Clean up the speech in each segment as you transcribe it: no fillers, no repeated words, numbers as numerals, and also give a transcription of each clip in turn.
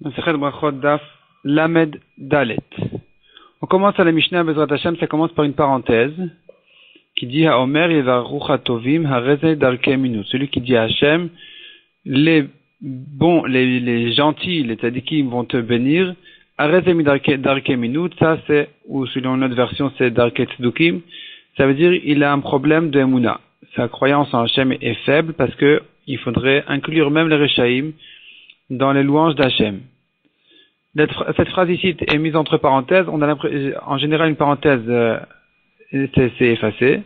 Masechet Brachot Daf Lamed Dalet. On commence à la Mishnah Bezrat Hashem, ça commence par une parenthèse qui dit à Omer Yevaruch HaTovim Harezei Darkei Minu. Celui qui dit à Hashem, les bons, les gentils, les tzadikim vont te bénir. Harezei Darkei Minu, ça c'est, ou selon notre version c'est Darkei Tzedukim, ça veut dire il a un problème de Emouna. Sa croyance en Hashem est faible parce que il faudrait inclure même les Rechaïm dans les louanges d'Hachem. Cette phrase ici est mise entre parenthèses. On a en général une parenthèse c'est effacé.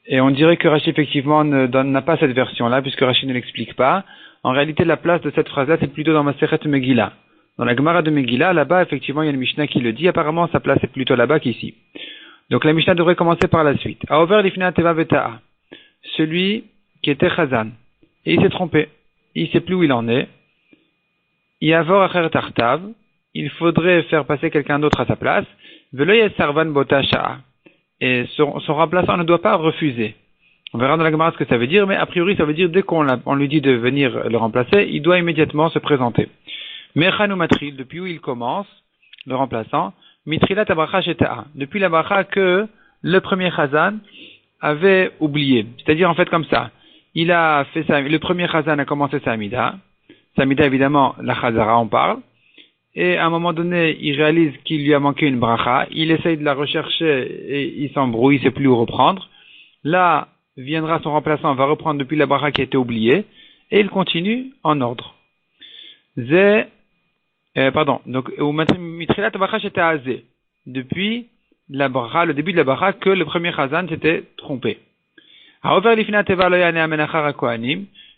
Et on dirait que Rashi effectivement n'a pas cette version-là, puisque Rashi ne l'explique pas. En réalité, la place de cette phrase-là, c'est plutôt dans Masechet Megillah. Dans la Gemara de Megillah, là-bas, effectivement, il y a une Mishnah qui le dit. Apparemment, sa place est plutôt là-bas qu'ici. Donc la Mishnah devrait commencer par la suite. Aover lifnei teva veta'a. Celui qui était Chazan. Et il s'est trompé. Il ne sait plus où il en est. Yavor acher tartav, il faudrait faire passer quelqu'un d'autre à sa place. Velo yesarvan bota sha'a. Et son remplaçant ne doit pas refuser. On verra dans la Gemara ce que ça veut dire, mais a priori ça veut dire dès qu'on lui dit de venir le remplacer, il doit immédiatement se présenter. Mechanu matril, depuis où il commence, le remplaçant, mitrilat abracha sheta'a. Depuis la bracha que le premier chazan avait oublié. C'est-à-dire en fait comme ça. Il a fait ça, le premier chazan a commencé sa amida. Samida, évidemment, la Chazara, on parle. Et à un moment donné, il réalise qu'il lui a manqué une bracha. Il essaye de la rechercher et il s'embrouille, il ne sait plus où reprendre. Là, viendra son remplaçant, va reprendre depuis la bracha qui a été oubliée. Et il continue en ordre. Donc, Mitrilat bracha c'était azé. Depuis la bracha, le début de la bracha, que le premier Chazan s'était trompé.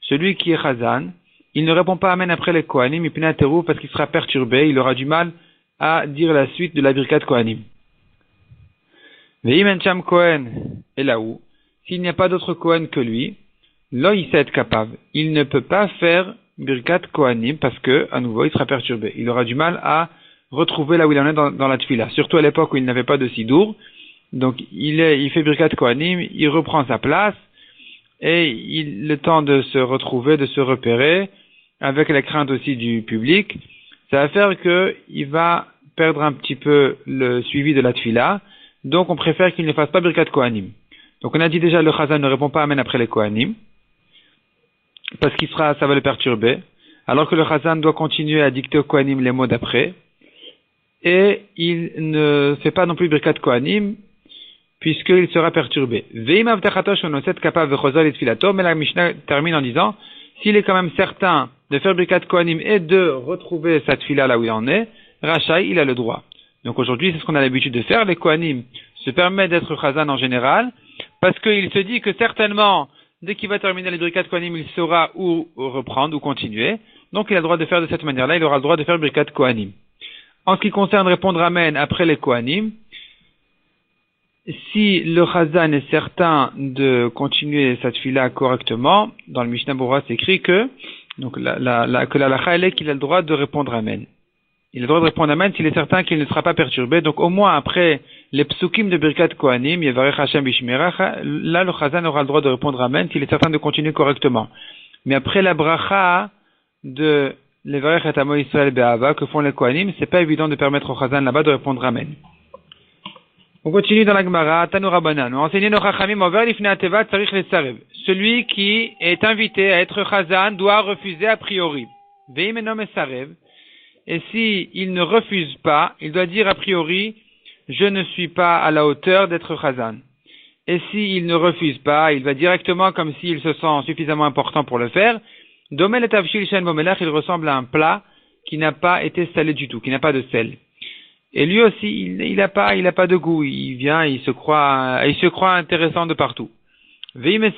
Celui qui est Chazan, il ne répond pas Amen après les Kohanim, parce qu'il sera perturbé, il aura du mal à dire la suite de la Birkat Kohanim. Ve'im Cham Kohen est là où, s'il n'y a pas d'autre Kohen que lui, là il sait être capable. Il ne peut pas faire Birkat Kohanim parce que, à nouveau, il sera perturbé. Il aura du mal à retrouver là où il en est dans la Tfila. Surtout à l'époque où il n'avait pas de Sidour. Donc, il fait Birkat Kohanim, il reprend sa place, et le temps de se retrouver, de se repérer, avec la crainte aussi du public, ça va faire qu'il va perdre un petit peu le suivi de la tfila. Donc on préfère qu'il ne fasse pas Birkat Kohanim. Donc on a dit déjà le Chazan ne répond pas Amen après les Kohanim, parce ça va le perturber, alors que le Chazan doit continuer à dicter aux Kohanim les mots d'après, et il ne fait pas non plus Birkat Kohanim, puisqu'il sera perturbé. Mais la Mishnah termine en disant, s'il est quand même certain de faire Birkat Kohanim et de retrouver sa tfila là où il en est, Rachaï, il a le droit. Donc aujourd'hui, c'est ce qu'on a l'habitude de faire. Les Kohanim se permettent d'être Chazan en général, parce qu'il se dit que certainement, dès qu'il va terminer les Birkat Kohanim, il saura où reprendre, où continuer. Donc il a le droit de faire de cette manière-là, il aura le droit de faire Birkat Kohanim. En ce qui concerne répondre Amen après les Kohanim, si le Chazan est certain de continuer sa tfila correctement, dans le Mishnah Berurah c'est écrit que la halakha elle est qu'il a le droit de répondre Amen. Il a le droit de répondre Amen s'il est certain qu'il ne sera pas perturbé. Donc au moins après les psukim de Birkat Kohanim, Yevarech Hashem Bishmerach, là le Chazan aura le droit de répondre Amen s'il est certain de continuer correctement. Mais après la bracha de Yevarech et Amo Yisrael Be'ava que font les Kohanim, c'est pas évident de permettre au Chazan là-bas de répondre Amen. On continue dans la Gemara, Tanu Rabbanan. On enseigne nos Chachamim, Over lifnei teva tzarich lesarev. Celui qui est invité à être Chazan doit refuser a priori. Ve'im eno mesarev. Et si il ne refuse pas, il doit dire a priori, je ne suis pas à la hauteur d'être Chazan. Et si il ne refuse pas, il va directement comme s'il se sent suffisamment important pour le faire. Domel et avshil shen bomelach, il ressemble à un plat qui n'a pas été salé du tout, qui n'a pas de sel. Et lui aussi, il a pas de goût. Il vient, il se croit intéressant de partout. Et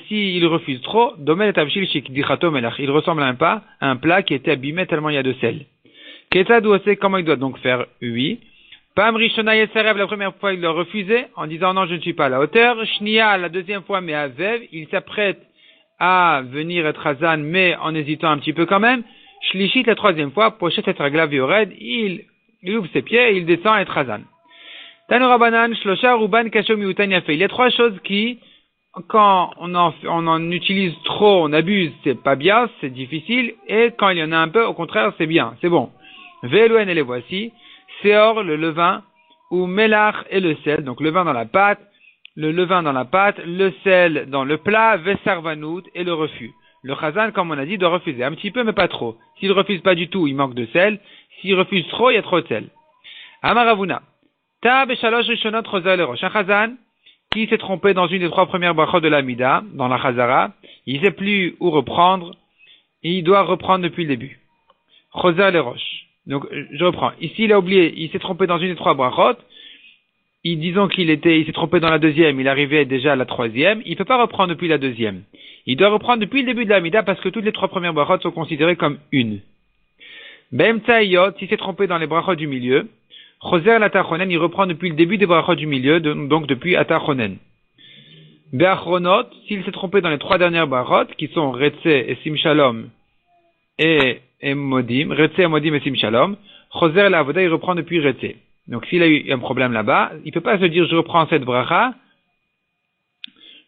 si il refuse trop, il ressemble à un plat qui était abîmé tellement il y a de sel. Comment il doit donc faire? Oui. La première fois, il l'a refusé en disant non, je ne suis pas à la hauteur. Shnia, la deuxième fois, mais Avev, il s'apprête à venir être Hazan, mais en hésitant un petit peu quand même. Shlishit, la troisième fois, Pochet et Raglav Yored, il ouvre ses pieds et il descend à être Hazan. Tanu Rabbanan, Shlosha, Ruban, Kashom, Yutan, Yafé. Il y a trois choses qui quand on en utilise trop, on abuse, c'est pas bien, c'est difficile, et quand il y en a un peu, au contraire, c'est bien, c'est bon. Ve'elouen et les voici, Seor, le levain, ou Melach et le sel, donc le vin dans la pâte, le levain dans la pâte, le sel dans le plat, Vesarvanout et le refus. Le chazan, comme on a dit, doit refuser un petit peu, mais pas trop. S'il refuse pas du tout, il manque de sel. S'il refuse trop, il y a trop de sel. Amaravuna. Ta beshalosh rishonot choser le rosh. Un chazan qui s'est trompé dans une des trois premières brachot de la Mida, dans la chazara, il sait plus où reprendre, et il doit reprendre depuis le début. Choser le rosh. Donc, je reprends. Ici, il a oublié, il s'est trompé dans une des trois brachot. Disons il s'est trompé dans la deuxième, il arrivait déjà à la troisième, il ne peut pas reprendre depuis la deuxième. Il doit reprendre depuis le début de la Mida parce que toutes les trois premières brachot sont considérées comme une. Bem Tzaiyot, s'il s'est trompé dans les brachot du milieu, Choser la Tachonen, il reprend depuis le début des brachot du milieu, donc depuis Atachonen. Be'achronot, s'il s'est trompé dans les trois dernières brachot, qui sont Retse et Simshalom et Modim, Retse, Modim et Simshalom, Choser la Avoda, il reprend depuis Retse. Donc s'il a eu un problème là-bas, il ne peut pas se dire je reprends cette bracha,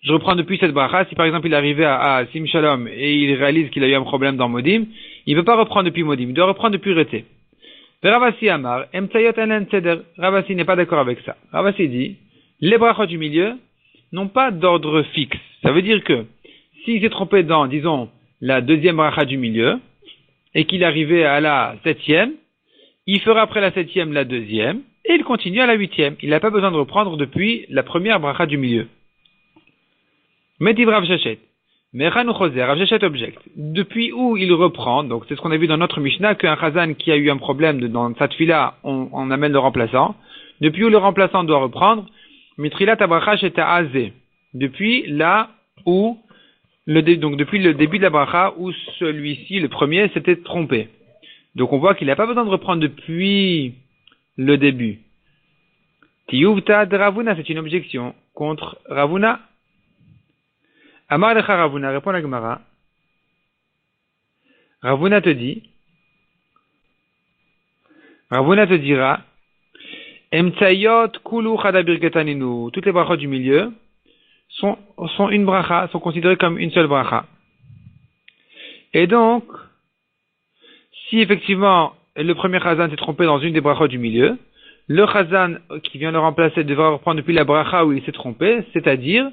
je reprends depuis cette bracha. Si par exemple il est arrivé à Sim Shalom et il réalise qu'il a eu un problème dans Modim, il ne peut pas reprendre depuis Modim, il doit reprendre depuis Rete. Ravasi Amar, Emtsayot Enen Seder, Ravasi n'est pas d'accord avec ça. Ravasi dit, les brachot du milieu n'ont pas d'ordre fixe. Ça veut dire que s'il s'est trompé dans, disons, la deuxième bracha du milieu, et qu'il est arrivé à la septième, il fera après la septième la deuxième, et il continue à la huitième. Il n'a pas besoin de reprendre depuis la première bracha du milieu. Metiv Rav Shachet. Mechanu Choser, Rav Shachet objecte. Depuis où il reprend, donc c'est ce qu'on a vu dans notre Mishnah, qu'un chazan qui a eu un problème dans sa tfila, on amène le remplaçant. Depuis où le remplaçant doit reprendre, Mitrilat Abracha Sheta Azé. Depuis là où, donc depuis le début de la bracha où celui-ci, le premier, s'était trompé. Donc on voit qu'il n'a pas besoin de reprendre depuis le début. Tiyuvta de Ravuna, c'est une objection contre Ravuna. Amar lecha Ravuna, répond la Gemara. Ravuna te dira, Emtsayot kulu chadabir ketaninu. Toutes les brachot du milieu sont une bracha, sont considérées comme une seule bracha. Et donc, si effectivement le premier chazan s'est trompé dans une des brachot du milieu, le chazan qui vient le remplacer devra reprendre depuis la bracha où il s'est trompé, c'est-à-dire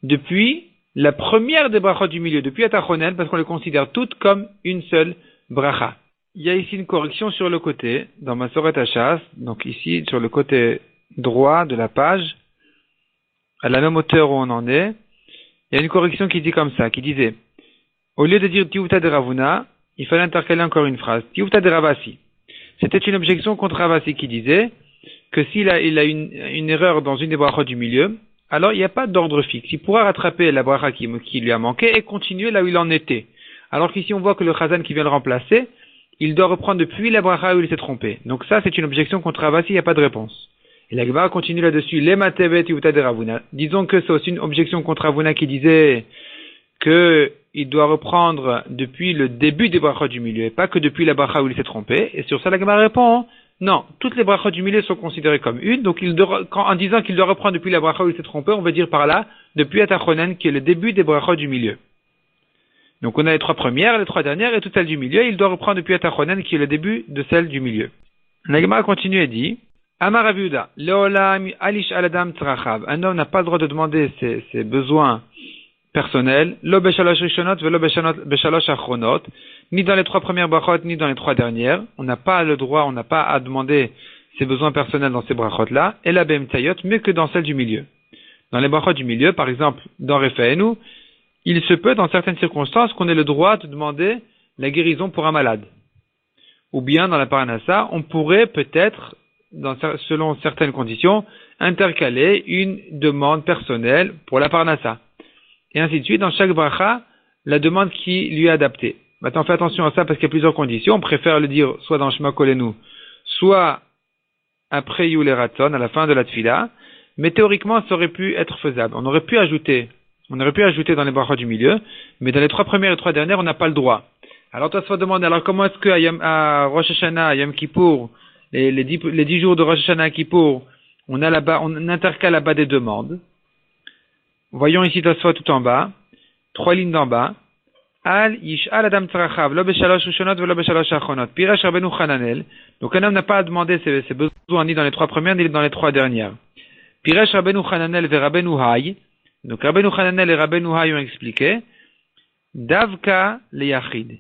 depuis la première des brachot du milieu, depuis Atachonen, parce qu'on les considère toutes comme une seule bracha. Il y a ici une correction sur le côté, dans Masoret Hachas, donc ici sur le côté droit de la page, à la même hauteur où on en est, il y a une correction qui dit comme ça, qui disait, au lieu de dire Tiyuvta de Ravuna, il fallait intercaler encore une phrase, Tiyuvta de Ravasi. C'était une objection contre Ravasi qui disait que s'il a une erreur dans une des brachot du milieu, alors il n'y a pas d'ordre fixe. Il pourra rattraper la bracha qui lui a manqué et continuer là où il en était. Alors qu'ici on voit que le chazan qui vient le remplacer, il doit reprendre depuis la bracha où il s'est trompé. Donc ça c'est une objection contre Ravasi, il n'y a pas de réponse. Et la Gemara continue là-dessus, les matebet Tiyuvta de Ravuna. Disons que c'est aussi une objection contre Ravuna qui disait que il doit reprendre depuis le début des brachot du milieu et pas que depuis la bracha où il s'est trompé. Et sur ça la Gemara répond, non, toutes les brachot du milieu sont considérées comme une, donc en disant qu'il doit reprendre depuis la bracha où il s'est trompé, on va dire par là, depuis Atachonen, qui est le début des brachot du milieu. Donc on a les trois premières, les trois dernières, et toutes celles du milieu, il doit reprendre depuis Atachonen, qui est le début de celle du milieu. La Gemara continue et dit, Amar Rav Yehuda, Leolam alish aladam tzrachav. Un homme n'a pas le droit de demander ses besoins personnels, lo beshalosh rishonot velo beshalosh achronot, ni dans les trois premières brachot, ni dans les trois dernières. On n'a pas le droit, on n'a pas à demander ses besoins personnels dans ces brachot-là, et la bemtayot, mieux que dans celles du milieu. Dans les brachot du milieu, par exemple, dans Refaenu, il se peut, dans certaines circonstances, qu'on ait le droit de demander la guérison pour un malade. Ou bien, dans la Paranassa, on pourrait peut-être, selon certaines conditions, intercaler une demande personnelle pour la Paranassa. Et ainsi de suite, dans chaque bracha, la demande qui lui est adaptée. Maintenant, fais attention à ça parce qu'il y a plusieurs conditions. On préfère le dire soit dans Shema Kolenu, soit après Yule Ratzon, à la fin de la Tfila. Mais théoriquement, ça aurait pu être faisable. On aurait pu ajouter dans les brachot du milieu, mais dans les trois premières et trois dernières, on n'a pas le droit. Alors, toi, tu vas demander, alors comment est-ce à Rosh Hashanah, à Yom Kippour, les 10 jours de Rosh Hashanah à Kippour, on intercale là-bas des demandes. voyons ici Tosfot tout en bas, 3 lignes d'en bas. Al yish'al adam tzarachav, lo b'shalosh rishonot velo b'shalosh achronot. Pirash Rabbeinu Hananel. Donc un homme n'a pas à demander ses besoins ni dans les 3 premières ni dans les 3 dernières. Pirash Rabbeinu Hananel ve Rabbeinu Hay. Donc Rabbeinu Hananel et Rabbeinu Hay ont expliqué. Davka le yachid.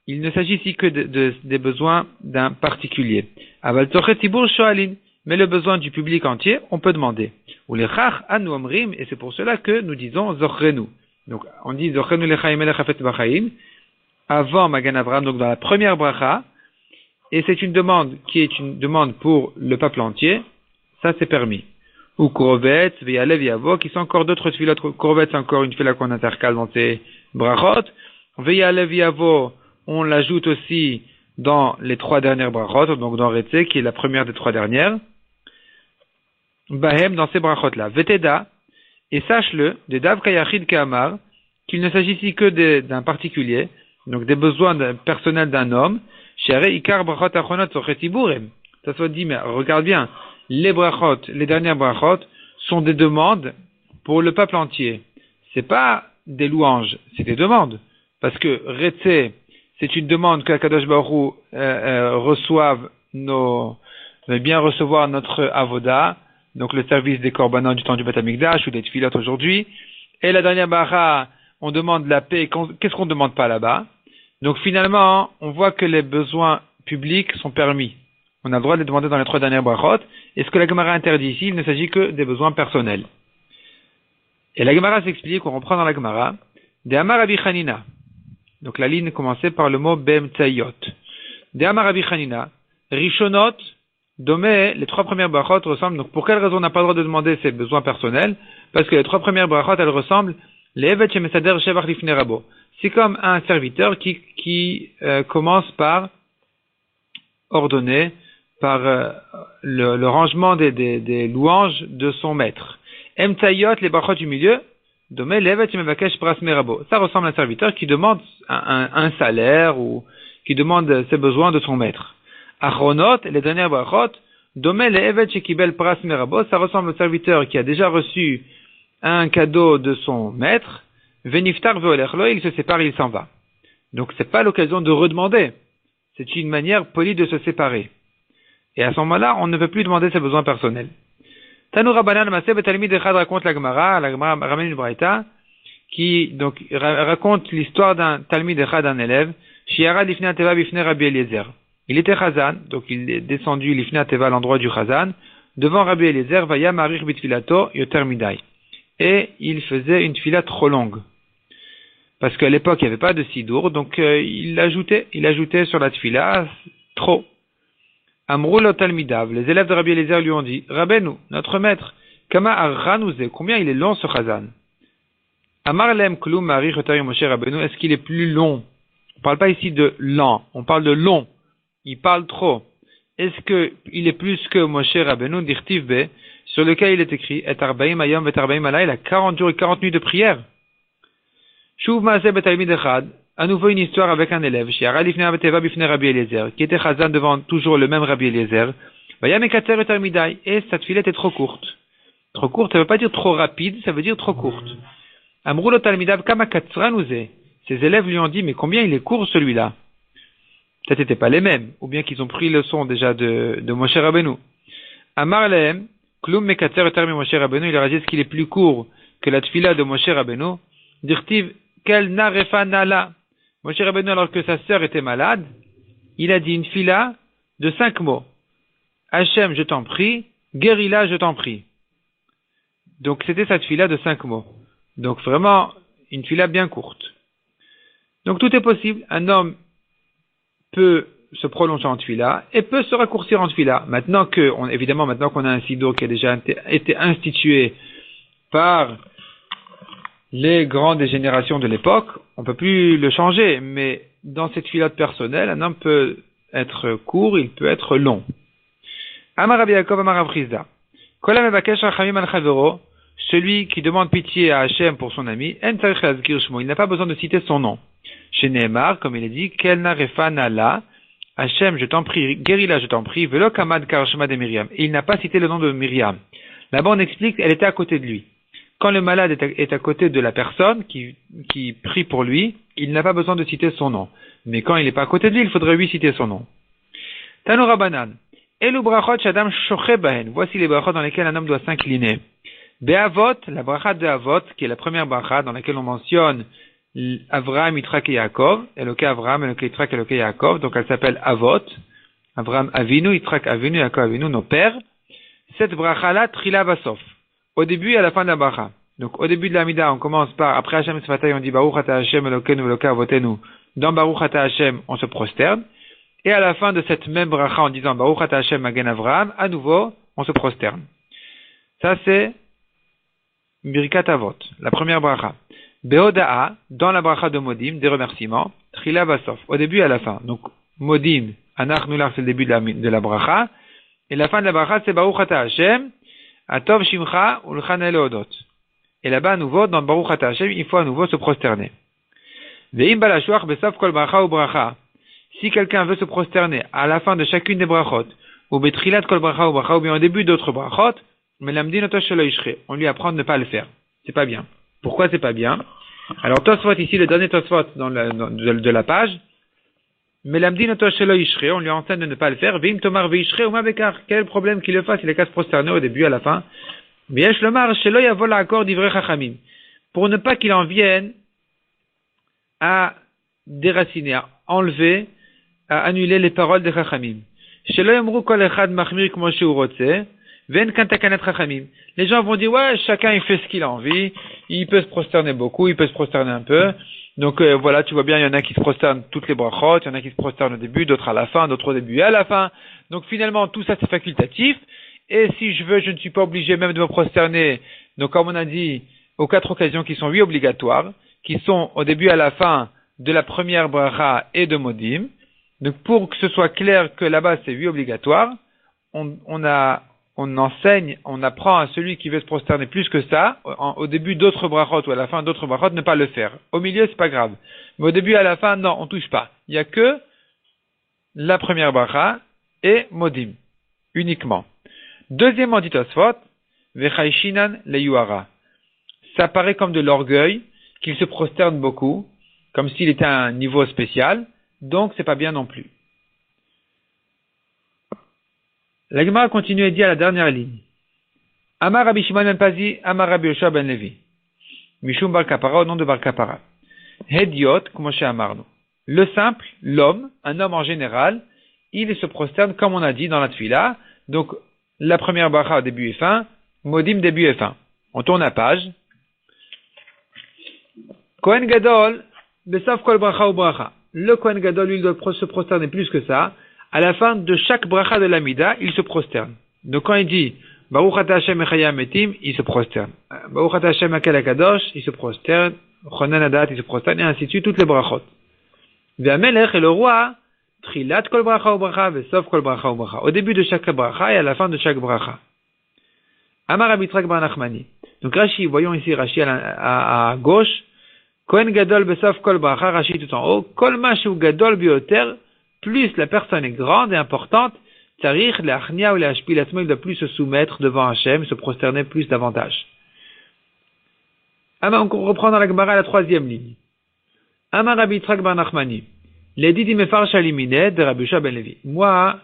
Il ne s'agit ici que des besoins d'un particulier. Aval tzochet tibur shoalin. Mais le besoin du public entier, on peut demander. Ou les chach anu omrim, et c'est pour cela que nous disons zochrenu. Donc, on dit zochrenu lechaim elech hafetz bachaim, avant Magan Avraham, donc dans la première bracha, et c'est une demande qui est une demande pour le peuple entier, ça c'est permis. Ou Korovetz, Veyalev, Yavo, qui sont encore d'autres tefilot. Korovetz, c'est encore une tefila qu'on intercale dans ces brachot. Veyalev, Yavo, on l'ajoute aussi dans les 3 dernières brachot, donc dans Retse, qui est la première des 3 dernières. Bahem, dans ces brachot-là. Veteda, et sache-le, de Dav Kayachid Kamar, qu'il ne s'agit ici que d'un particulier, donc des besoins personnels d'un homme. Shere Ikar Brachot Achonot Sochetiburem. Ça soit dit, mais regarde bien, les brachot, les dernières brachot, sont des demandes pour le peuple entier. C'est pas des louanges, c'est des demandes. Parce que Retse, c'est une demande que Kadosh Baruch Hu reçoive bien recevoir notre avoda, donc le service des korbanot du temps du Beth Amikdash ou des tefilot aujourd'hui. Et la dernière bracha, on demande la paix. Qu'est-ce qu'on ne demande pas là-bas? Donc finalement, on voit que les besoins publics sont permis. On a le droit de les demander dans les 3 dernières brachot. Et ce que la Gemara interdit ici, il ne s'agit que des besoins personnels. Et la Gemara s'explique, on reprend dans la Gemara, de Amar Rabbi Chanina. Donc la ligne commençait par le mot Bem Tzayot. De Amar Rabbi Chanina, Rishonot, Domé, les 3 premières brachot ressemblent. Donc pour quelle raison on n'a pas le droit de demander ses besoins personnels? Parce que les 3 premières brachot, elles ressemblent. Les Evet Shemesader Shevach Lifnei Rabo. C'est comme un serviteur qui commence par ordonner, par le rangement des louanges de son maître. Emtayot, les brachot du milieu, Domé, les Evet Shemevakesh Prasmei Rabo. Ça ressemble à un serviteur qui demande un salaire ou qui demande ses besoins de son maître. Achronot, les dernières brachot, Domé le Evet Shekibel Pras Merabo, ça ressemble au serviteur qui a déjà reçu un cadeau de son maître, Veniftar Veolerlo, il se sépare, il s'en va. Donc c'est pas l'occasion de redemander. C'est une manière polie de se séparer. Et à ce moment-là, on ne peut plus demander ses besoins personnels. Tanu Rabbanan Maseh Betalmid Echad raconte la Gemara ramène une braïta, qui donc raconte l'histoire d'un Talmid Echad, d'un élève, Shiara Lifnei Ateva Bifnei Rabbi Eliezer. Il était Chazan, donc il est descendu l'Ifnei Ateva à l'endroit du Chazan, devant Rabbi Eliezer, Vaya Marich Bitfilato Yoter Midai. Et il faisait une tefila trop longue. Parce qu'à l'époque, il n'y avait pas de sidour, donc il ajoutait sur la tefila trop. Amrou lo talmidav, les élèves de Rabbi Eliezer lui ont dit, Rabbeinu, notre maître, Kama arranouze, combien il est long ce Chazan? Amar lem klum marich yoter Moshe Rabbeinu, est-ce qu'il est plus long? On ne parle pas ici de lent, on parle de long. Il parle trop. Est-ce qu'il est plus que Moshe Rabbeinu, d'Irtiv B, sur lequel il est écrit, Et Arbaim Ayom Vet Arbaim Alay, il a 40 jours et 40 nuits de prière. Shuv Maaseh Betalmid Echad, à nouveau une histoire avec un élève, Shiara Lifnei Ateva Bifnei Rabbi Eliezer, qui était Chazan devant toujours le même Rabbi Eliezer, Vaya Mekater Yoter Midai, et cette file était trop courte. Trop courte, ça veut pas dire trop rapide, ça veut dire trop courte. Amrou lo Talmidav Kama Katzranouze, ses élèves lui ont dit, mais combien il est court celui-là? Peut-être n'étaient pas les mêmes, ou bien qu'ils ont pris le son déjà de Moshe Rabbeinu. Amar lehem, klum mekater yoter mi Moshe Rabbeinu, il leur a dit, est-ce qu'il est plus court que la tefila de Moshe Rabbeinu? Dirtiv, kel narefa nala. Moshe Rabbeinu, alors que sa sœur était malade, il a dit une tefila de 5 mots. Hachem, je t'en prie, guéris-la, je t'en prie. Donc c'était sa tefila de 5 mots. Donc vraiment, une tefila bien courte. Donc tout est possible, un homme peut se prolonger en tefila et peut se raccourcir en tefila. Maintenant qu'on a un sidour qui a déjà été institué par les grandes générations de l'époque, on peut plus le changer. Mais dans cette tefila personnelle, un homme peut être court, il peut être long. Amar Rabbi Yaakov, Amar Rav Chizda. Kol hamevakesh rachamim al chavero, celui qui demande pitié à Hachem pour son ami, en tzarich lazkir shmo, il n'a pas besoin de citer son nom. Chez Nehemar, comme il est dit, Kel narefa nala, Hachem, je t'en prie, guéris-la, je t'en prie, velo kamad karshma de Myriam. Et il n'a pas cité le nom de Myriam. Là-bas, on explique, elle était à côté de lui. Quand le malade est à côté de la personne qui prie pour lui, il n'a pas besoin de citer son nom. Mais quand il n'est pas à côté de lui, il faudrait lui citer son nom. Tanoura Banan. Elu brachot shadam shoche bahen. Voici les brachot dans lesquels un homme doit s'incliner. Be'avot, la bracha de Avot, qui est la première bracha dans laquelle on mentionne Avraham, Yitzhak et Yaakov, Eloké Avraham, Eloké Yitzhak, Eloké Yaakov, donc elle s'appelle Avot, Avraham Avinu, Yitzhak Avinu, Yaakov Avinu, nos pères. Cette bracha-là, Trila Basof, au début et à la fin de la bracha. Donc au début de l'Amida, on commence par, après Hashem Sfatay, on dit Baruch Ata Hashem, Elokeinu, Eloka Avotenu. Dans Baruch Ata Hashem, on se prosterne. Et à la fin de cette même bracha, en disant Baruch Ata Hashem, Magen Avraham, à nouveau, on se prosterne. Ça c'est Birkat Avot, la première bracha. Beoda'a, dans la bracha de Modim, des remerciements, Trila Basof, au début et à la fin. Donc, Modim, Anach Nular, c'est le début de la bracha, et la fin de la bracha, c'est Baruch Ata Hashem, Atov Shimcha, Ulchan Eleodot. Et là-bas, à nouveau, dans Baruch Ata Hashem, il faut à nouveau se prosterner. Ve'im Balashuach, Besof Kol Bracha ou Bracha. Si quelqu'un veut se prosterner à la fin de chacune des brachot, ou Betrilat Kol Bracha ou Bracha, ou bien au début d'autres brachot, on lui apprend de ne pas le faire. C'est pas bien. Pourquoi c'est pas bien? Alors Tosfot ici, le dernier Tosfot de la page, on lui enseigne de ne pas le faire. Quel est le problème qu'il le fasse? Il est qu'à se prosterner au début, à la fin. Pour ne pas qu'il en vienne à déraciner, à enlever, à annuler les paroles des Chachamim. Les gens vont dire, ouais, chacun il fait ce qu'il a envie, il peut se prosterner beaucoup, il peut se prosterner un peu. Donc voilà, tu vois bien, il y en a qui se prosternent toutes les brachot, il y en a qui se prosternent au début, d'autres à la fin, d'autres au début et à la fin. Donc finalement, tout ça c'est facultatif. Et si je veux, je ne suis pas obligé même de me prosterner. Donc comme on a dit, aux 4 occasions qui sont 8 obligatoires, qui sont au début et à la fin de la première bracha et de Modim. Donc pour que ce soit clair que là-bas c'est 8 obligatoires, on enseigne, on apprend à celui qui veut se prosterner plus que ça, au début d'autres brachot ou à la fin d'autres brachot, ne pas le faire. Au milieu, c'est pas grave. Mais au début et à la fin, non, on touche pas. Il y a que la première bracha et Modim, uniquement. Deuxièmement, dit Tosfot, Vechaishinan leyuara. Ça paraît comme de l'orgueil, qu'il se prosterne beaucoup, comme s'il était à un niveau spécial, donc c'est pas bien non plus. La Gemara continue et dit à la dernière ligne. Amar Rabbi Shimon ben Pazi, Amar Rabbi Yoshua ben Levi. Mishum Bar Kapara, au nom de Bar Kapara. Hediot, comme chez Amarno. Le simple, l'homme, un homme en général, il se prosterne comme on a dit dans la Tfila. Donc, la première bracha au début et fin, Modim début et fin. On tourne la page. Kohen Gadol, Besav Kol Bracha ou Bracha. Le Kohen Gadol, lui, il doit se prosterner plus que ça. À la fin de chaque bracha de l'Amida, il se prosterne. Donc quand il dit Baruch Ata Hashem Echayam Etim, il se prosterne. Baruch Ata Hashem Akel Akadosh, il se prosterne. Chonan Adat, il se prosterne, et ainsi de suite, toutes les brachot. Ve'amelech et le roi, Trilat Kol Bracha ou Bracha, Ve'sov Kol Bracha ou Bracha. Au début de chaque bracha et à la fin de chaque bracha. Amar Rabbi Yitzhak bar Nachmani. Donc Rashi, voyons ici Rashi à gauche. Kohen Gadol Besav Kol Bracha, Rashi tout en haut. Kol Mashu Gadol Bioter. Plus la personne est grande et importante, Tsarich, l'achnia ou l'ashpil, il doit plus se soumettre devant Hachem, se prosterner plus davantage. On reprend dans la Gemara la 3e ligne. Amar Rabbi Yitzhak bar Nachmani. L'Edidi Mefarsh Alimine de Rabbi Yoshua ben Levi. Moi,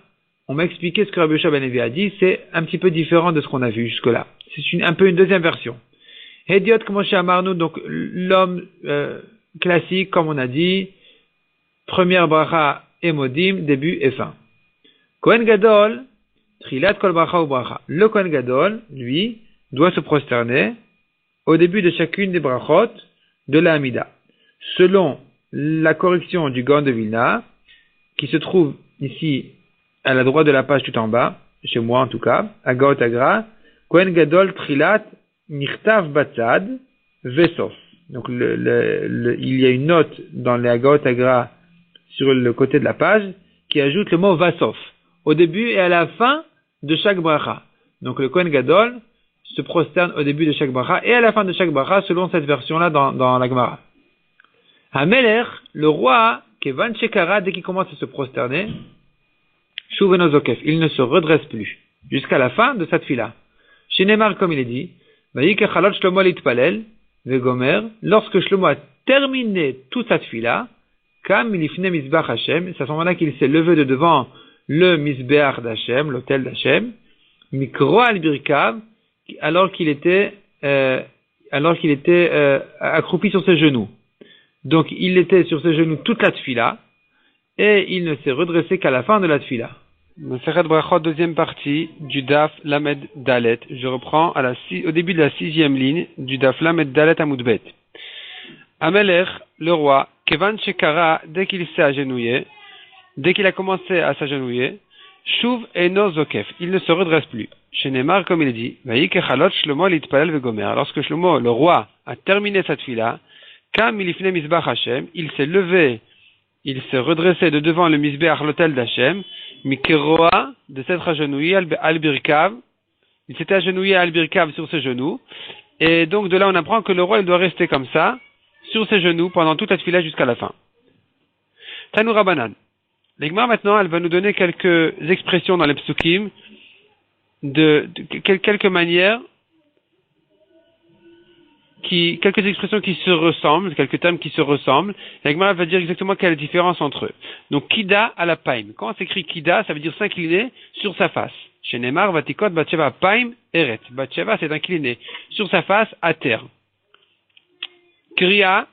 on m'a expliqué ce que Rabbi Yoshua ben Levi a dit, c'est un petit peu différent de ce qu'on a vu jusque-là. C'est un peu une deuxième version. Hediot comme chez Amarnou, donc l'homme classique, comme on a dit, première bracha et Modim, début et fin. Kohen Gadol, Trilat Kol Bracha ou Bracha. Le Kohen Gadol, lui, doit se prosterner au début de chacune des brachot de la Hamida. Selon la correction du Gaon de Vilna, qui se trouve ici à la droite de la page tout en bas, chez moi en tout cas, à Gaot Agra, Kohen Gadol Trilat Mirtav Batzad Vesof. Donc il y a une note dans les Gaot Agra sur le côté de la page, qui ajoute le mot Vasof, au début et à la fin de chaque bracha. Donc le Kohen Gadol se prosterne au début de chaque bracha et à la fin de chaque bracha, selon cette version-là dans la Gemara. Hamelech, le roi, Kevan Shekara, dès qu'il commence à se prosterner, Shuvenozokef, il ne se redresse plus, jusqu'à la fin de cette fila. Chez Neymar, comme il est dit, Vaïke Chalot Shlomo Litpalel, Vegomer, lorsque Shlomo a terminé toute sa tfila, Kam Ilifne Mizbach Hashem, c'est à ce moment-là qu'il s'est levé de devant le Mizbeach d'Hashem, l'autel d'Hashem, Mikro al-Birkav, alors qu'il était accroupi sur ses genoux. Donc il était sur ses genoux toute la tfila, et il ne s'est redressé qu'à la fin de la tfila. Masechet Brachot, deuxième partie du Daf Lamed Dalet. Je reprends au début de la 6e ligne du Daf Lamed Dalet Amoudbet. Amelech, le roi, Kevan Shekara, dès qu'il s'est agenouillé, dès qu'il a commencé à s'agenouiller, Shuv eno zokef, il ne se redresse plus. Chez Neymar, comme il est dit, Vaïke Chalot Shlomo Litpalel Vegomer. Lorsque Shlomo, le roi, a terminé cette tfila, Kam Ilifne Mizbach Hashem, il s'est levé, il s'est redressé de devant le Mizbeach, l'autel d'Hashem, Mikeroa, de s'être agenouillé al-Birkav, il s'était agenouillé al-Birkav sur ses genoux, et donc de là on apprend que le roi il doit rester comme ça, sur ses genoux, pendant toute la tfila jusqu'à la fin. Tanoura Banan. L'Igmar maintenant, elle va nous donner quelques expressions dans les psukim, de quelques manières, quelques expressions qui se ressemblent, quelques termes qui se ressemblent. L'Igmar va dire exactement quelle est la différence entre eux. Donc, Kida à la paim. Quand on s'écrit Kida, ça veut dire s'incliner sur sa face. Chez Neymar, Vatikot, Batsheva, paim, eret. Batsheva, c'est incliné sur sa face à terre. Kriya,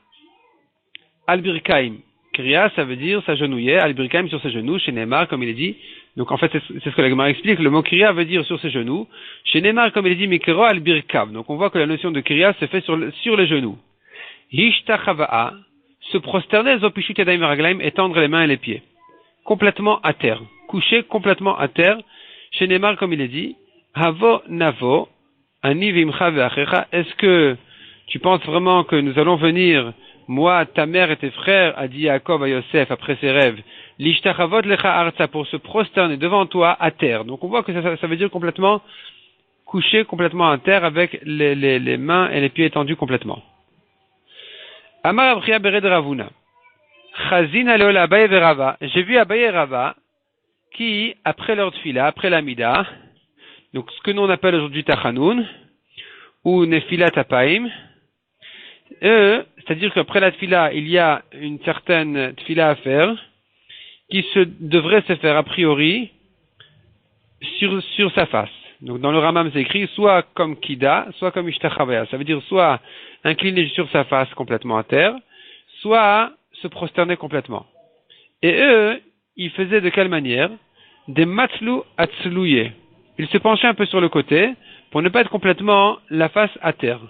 albirkaim. Kriya, ça veut dire s'agenouiller, albirkaim sur ses genoux, chez Neymar, comme il est dit. Donc en fait, c'est ce que l'Agmara explique. Le mot Kriya veut dire sur ses genoux. Chez Neymar, comme il est dit, Mikero albirkav. Donc on voit que la notion de Kriya se fait sur les genoux. Hishtachava'a, se prosterner, zopishut yadayim raglaim, étendre les mains et les pieds. Complètement à terre. Coucher complètement à terre. Chez Neymar, comme il est dit, Havo navo, ani vimcha ve'achecha. Est-ce que tu penses vraiment que nous allons venir, moi, ta mère et tes frères, a dit Yaakov à Yosef après ses rêves, l'ishtachavot lecha arza, pour se prosterner devant toi à terre. Donc on voit que ça veut dire complètement coucher complètement à terre avec les mains et les pieds étendus complètement. Amar Abriya Bered Ravuna. Chazin alol Abaye Verava. J'ai vu Abaye et Rava qui, après leur tfila, après l'amida, donc ce que nous on appelle aujourd'hui Tachanoun, ou Nefilat Apaim, c'est-à-dire qu'après la tfila, il y a une certaine tfila à faire, qui devrait se faire a priori sur sa face. Donc dans le Ramam c'est écrit soit comme Kida, soit comme Ishtachavaya. Ça veut dire soit incliné sur sa face complètement à terre, soit se prosterner complètement. Et eux, ils faisaient de quelle manière? Des matlou atzlouye. Ils se penchaient un peu sur le côté pour ne pas être complètement la face à terre.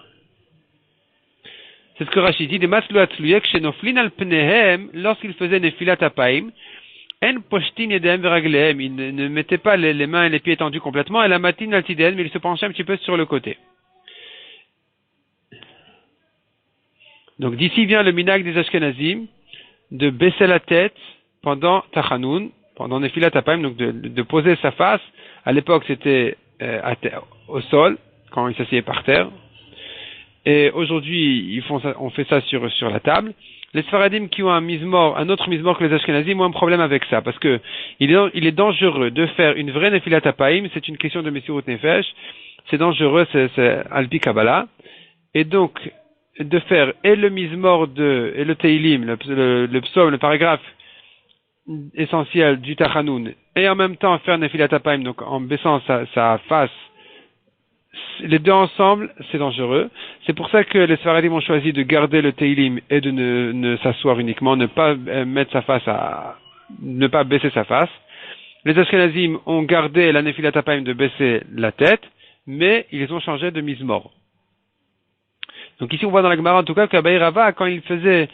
C'est ce que Rashi dit, des matlou atzlouye, kshenoflin al pnehem, lorsqu'ils faisaient nefilat apaim, en poshtin yedem veraglehem, ils ne mettaient pas les mains et les pieds tendus complètement, et la matine altidem, mais ils se penchaient un petit peu sur le côté. Donc d'ici vient le minag des Ashkenazim, de baisser la tête pendant Tachanoun, pendant Nefilat Apaim, donc de poser sa face. À l'époque, c'était au sol, quand il s'asseyait par terre. Et aujourd'hui, on fait ça sur la table. Les Sfaradim qui ont un autre mizmor que les Ashkenazim ont un problème avec ça, parce que il est dangereux de faire une vraie Nefilat Apaim, c'est une question de Messirut Nefesh, c'est dangereux, c'est Alpi Kabbalah. Et donc, de faire et le mizmor et le Teilim, le psaume, le paragraphe essentiel du Tachanoun, et en même temps faire Nefilat Apaim, donc en baissant sa face, les deux ensemble, c'est dangereux. C'est pour ça que les Sfaradim ont choisi de garder le Teilim et de ne s'asseoir uniquement, ne pas ne pas baisser sa face. Les Ashkenazim ont gardé la Nefilat Apaim de baisser la tête, mais ils ont changé de mizmor. Donc ici on voit dans la Gemara en tout cas qu'Abaye Rava, quand il faisait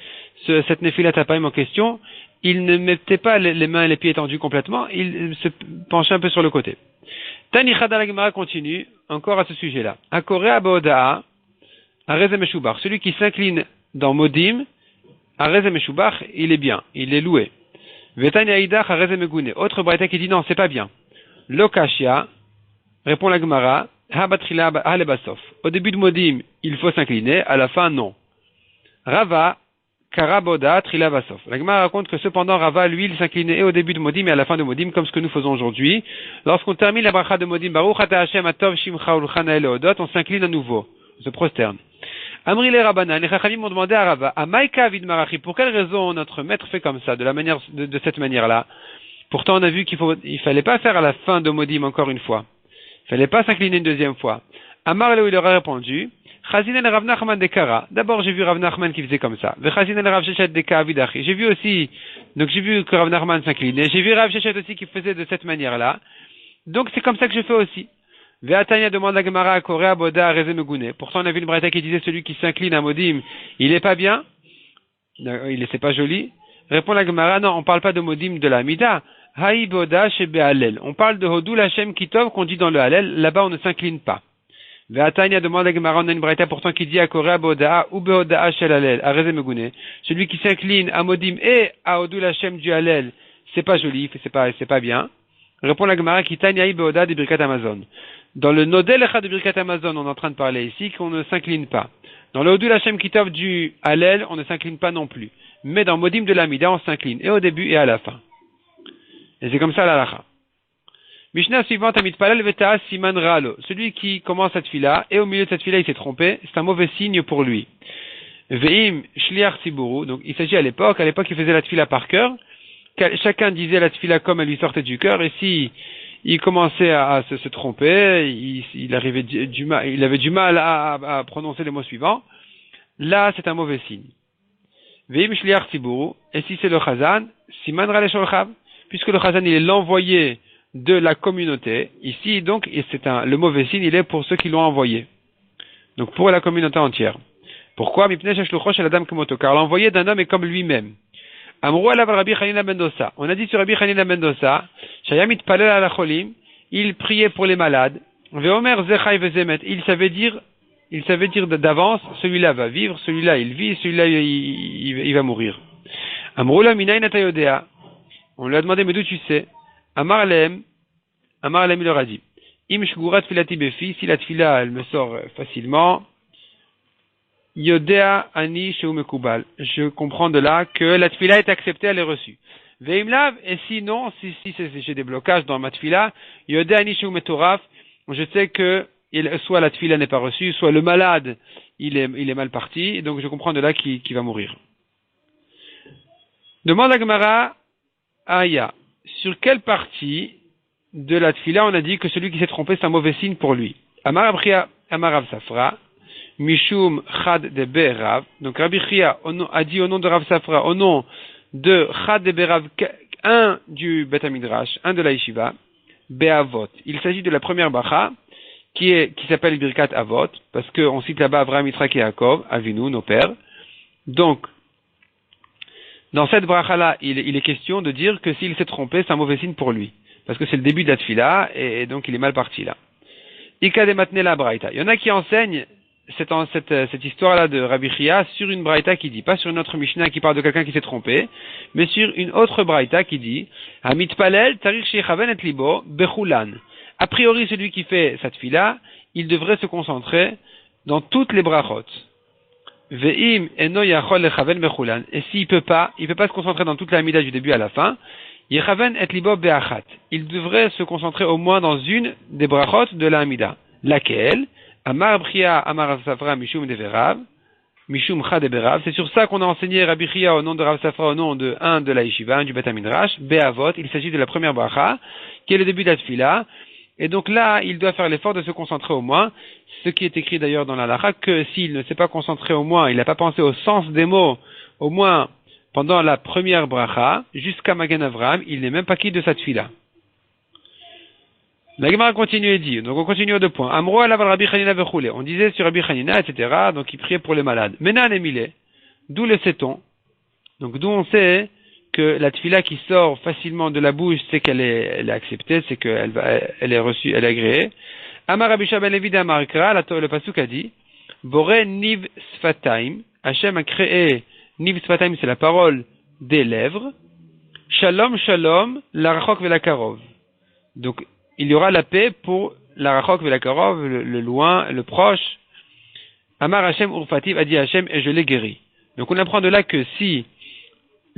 cette Nefilat Apaim en question, il ne mettait pas les mains et les pieds tendus complètement, il se penchait un peu sur le côté. Tanichada la Gemara continue encore à ce sujet-là. Akorea Baodaa, Areze Meshubach, celui qui s'incline dans Modim, Areze Meshubach, il est bien, il est loué. Vetani Aïdach Areze Megune, autre braïta qui dit non, c'est pas bien. Lokashia, répond la Gemara, Habatrila Halebasof. Au début de Modim, il faut s'incliner, à la fin, non. Rava, Karaboda, Trila Basof. La Gemara raconte que cependant, Rava, lui, il s'inclinait et au début de Modim et à la fin de Modim, comme ce que nous faisons aujourd'hui. Lorsqu'on termine la bracha de Modim, Baruch Ata Hashem Atov Shimcha Ulchana Eleodot, on s'incline à nouveau. se prosterne. Amri les Rabbanan, les Chachamim m'ont demandé à Rava, à Maïka Vid Marachi, pour quelle raison notre maître fait comme ça, de cette manière-là? Pourtant, on a vu il fallait pas faire à la fin de Modim encore une fois. Il fallait pas s'incliner une deuxième fois. Amar il leur a répondu, Chazin el Rav Nachman de Kara. D'abord, j'ai vu Rav Nachman qui faisait comme ça. Chazin el Rav Shechet de Ka'avidachi. J'ai vu que Rav Nachman s'inclinait. J'ai vu Rav Shechet aussi qui faisait de cette manière-là. Donc, c'est comme ça que je fais aussi. Ve'atanya demande la Gemara à Korea Boda Rezemegune. Pourtant, on a vu une braïta qui disait celui qui s'incline à Modim, il est pas bien. C'est pas joli. Répond la Gemara, non, on parle pas de Modim de la Mida. Haï Boda chez Be'alel. On parle de Hodou Lachem Kitov qu'on dit dans le Halel. Là-bas, on ne s'incline pas. Ve'atanya demande la Gemara, on a une braïta pourtant qui dit à Korea Boda ou Be'oda Shel Halel, à Rezemegune. Celui qui s'incline à Modim et à Hodou Lachem du Halel, c'est pas joli, c'est pas bien. Répond la Gemara, Kitanya Haï Be'oda de Birkat Amazon. Dans le Nodel Echad de Birkat Amazon, on est en train de parler ici qu'on ne s'incline pas. Dans le Hodou Lachem Kitov du Halel, on ne s'incline pas non plus. Mais dans Modim de l'Amida, on s'incline, et au début et à la fin. Et c'est comme ça l'alacha. Mishnah suivante, Amit Palel Veta Siman Ralo. Celui qui commence cette fila, et au milieu de cette fila, il s'est trompé, c'est un mauvais signe pour lui. Ve'im Shliach Siburu. Donc, il s'agit à l'époque, il faisait la tfila par cœur. Chacun disait la tfila comme elle lui sortait du cœur, et si il commençait à se tromper, il avait du mal à prononcer les mots suivants. Là, c'est un mauvais signe. Ve'im shliach tziburu. Et si c'est le chazan, siman rale sholchav, puisque le chazan il est l'envoyé de la communauté. Ici, donc, le mauvais signe, il est pour ceux qui l'ont envoyé. Donc, pour la communauté entière. Pourquoi? Car l'envoyé d'un homme est comme lui-même. Amrou alav Rabbi Chanina ben Dosa. On a dit sur Rabbi Chanina ben Dosa, Shayamit palel ala cholim, il priait pour les malades. Veomer zechai vezemet. Il savait dire d'avance, celui-là va vivre, celui-là il vit, celui-là il va mourir. Amrou la minayin atayodea. On lui a demandé, mais d'où tu sais? Amar lehem, il leur a dit, Im shgurat filati befi, si la tfila elle me sort facilement, Yodea ani sheu mekubal. Je comprends de là que la tfila est acceptée, elle est reçue. Veimlav, et sinon, si j'ai des blocages dans ma tfila, Yodea ani sheu metoraf, je sais que soit la tfila n'est pas reçue, soit le malade, il est mal parti, donc je comprends de là qu'il va mourir. Demande à Gemara, Aya, sur quelle partie de la tfila on a dit que celui qui s'est trompé c'est un mauvais signe pour lui? Amarav Safra, Mishum Chad de Berav. Donc Rabbi Chia a dit au nom de Rav Safra, au nom de Chad de Berav, un du Bet HaMidrash, un de la Yeshiva, Be'avot. Il s'agit de la première bracha qui s'appelle Birkat Avot, parce qu'on cite là-bas Avraham, Yitzhak et Yaakov, Avinu, nos pères. Donc, dans cette bracha-là, il est question de dire que s'il s'est trompé, c'est un mauvais signe pour lui. Parce que c'est le début de la tfila, et donc il est mal parti là. Ika de Matnela Braïta. Il y en a qui enseignent cette histoire-là de Rabbi Chia sur une braïta qui dit, pas sur une autre Mishnah qui parle de quelqu'un qui s'est trompé, mais sur une autre braïta qui dit, Hamit Palel, Tarich Shechaven et Libo, Bechulan. A priori, celui qui fait cette fila, il devrait se concentrer dans toutes les brachot. Ve'im eno yachol lechaven bechulan. Et s'il peut pas se concentrer dans toute la mida du début à la fin, yechaven et libo be'achat. Il devrait se concentrer au moins dans une des brachot de la mida. Laquelle? Amar Bria, Amar Safra, Mishum Deverav, Mishum Chadeberav. C'est sur ça qu'on a enseigné Rabbi Chia au nom de Rav Safra, au nom de un de la Yeshiva, un du Bet HaMidrash, Be'avot. Il s'agit de la première bracha, qui est le début de la tfila. Et donc là, il doit faire l'effort de se concentrer au moins, ce qui est écrit d'ailleurs dans la halakha, que s'il ne s'est pas concentré au moins, il n'a pas pensé au sens des mots, au moins pendant la première bracha, jusqu'à Magen Avraham, il n'est même pas quitte de sa tfila. La Gemara continue et dit, donc on continue aux deux points. Amro alav Rabbi Chanina vechule. On disait sur Rabbi Chanina, etc., donc il priait pour les malades. Menan emile. D'où le sait-on? Donc d'où on sait que la tfila qui sort facilement de la bouche, c'est qu'elle est acceptée, c'est qu'elle est reçue, elle est agréée. Amar Rabbi Shua ben Levi d'Amar Kra, le pasuk a dit, Boré niv sfataim. Hachem a créé, niv sfataim, c'est la parole des lèvres. Shalom, shalom, la rachok ve la karov. Donc, il y aura la paix pour la rachok ve la karov, le loin, le proche. Amar Hachem urfativ, a dit Hachem, et je l'ai guéri. Donc, on apprend de là que si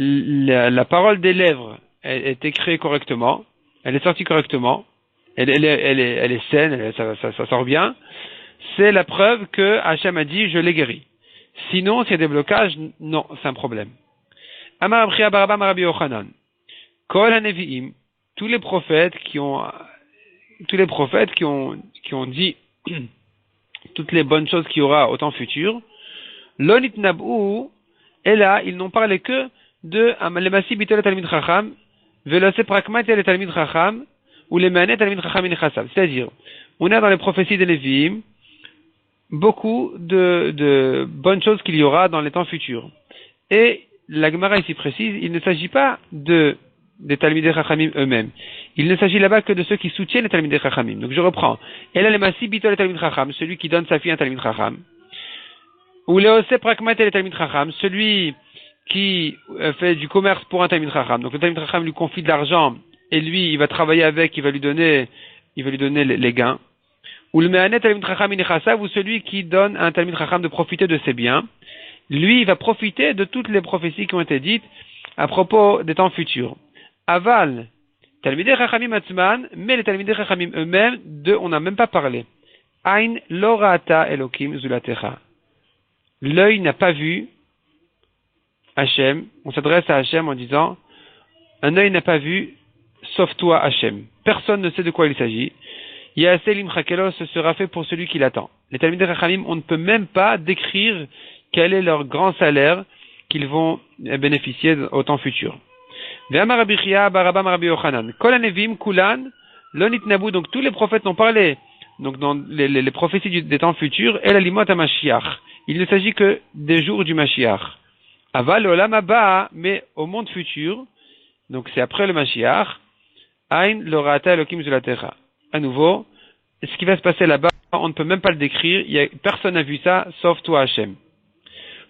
la parole des lèvres est écrite correctement, elle est sortie correctement, elle est saine, ça sort bien, c'est la preuve que Hachem a dit je l'ai guéri. Sinon, s'il y a des blocages, non, c'est un problème. Amar Abria Barabam Rabbi Yochanan. Kol HaNevi'im, tous les prophètes qui ont dit toutes les bonnes choses qu'il y aura au temps futur, Lo nitnab'u, et là, ils n'ont parlé que de Amalemasi Bitol Talmid Chacham, Velose Prakmat et Talmid Chacham, ou les Manet Talmid Chacham Inechassav. C'est-à-dire, on a dans les prophéties des Nevi'im beaucoup de bonnes choses qu'il y aura dans les temps futurs. Et la Gemara ici précise, il ne s'agit pas des Talmidei Chachamim eux-mêmes. Il ne s'agit là-bas que de ceux qui soutiennent les Talmidei Chachamim. Donc je reprends. Et là, les Massi Bitol et Talmid Chacham, celui qui donne sa fille à un Talmid Chacham. Ou le Ose Prakmat et Talmid Chacham, celui qui fait du commerce pour un Talmid Chacham. Donc le Talmid Chacham lui confie de l'argent et lui, il va travailler avec, il va lui donner les gains. Ou le Mehanet Talmid Chacham Inechassav, ou celui qui donne à un Talmid Chacham de profiter de ses biens. Lui, il va profiter de toutes les prophéties qui ont été dites à propos des temps futurs. Aval, Talmidei Chachamim Atzman, mais les Talmidei Chachamim eux-mêmes, on n'a même pas parlé. Ain lo ra'ata Elokim zulatecha. L'œil n'a pas vu Hachem. On s'adresse à Hachem en disant, un œil n'a pas vu, sauf toi Hachem. Personne ne sait de quoi il s'agit. Ya'aselim Chakelos, ce sera fait pour celui qui l'attend. Les Talmidei Chachamim, on ne peut même pas décrire quel est leur grand salaire qu'ils vont bénéficier au temps futur. Ve'amar Rabbi Chia barabam Rabbi Yochanan. Kol hanevim kulan lo nitnabu. Donc tous les prophètes n'ont parlé. Donc dans les prophéties des temps futurs, el alimot ha-Mashiach. Il ne s'agit que des jours du Mashiach. Aval olam haba, mais au monde futur, donc c'est après le Mashiach, Ain lo ra'ata Elokim zulatecha. À nouveau, ce qui va se passer là-bas, on ne peut même pas le décrire. Personne n'a vu ça, sauf toi Hachem.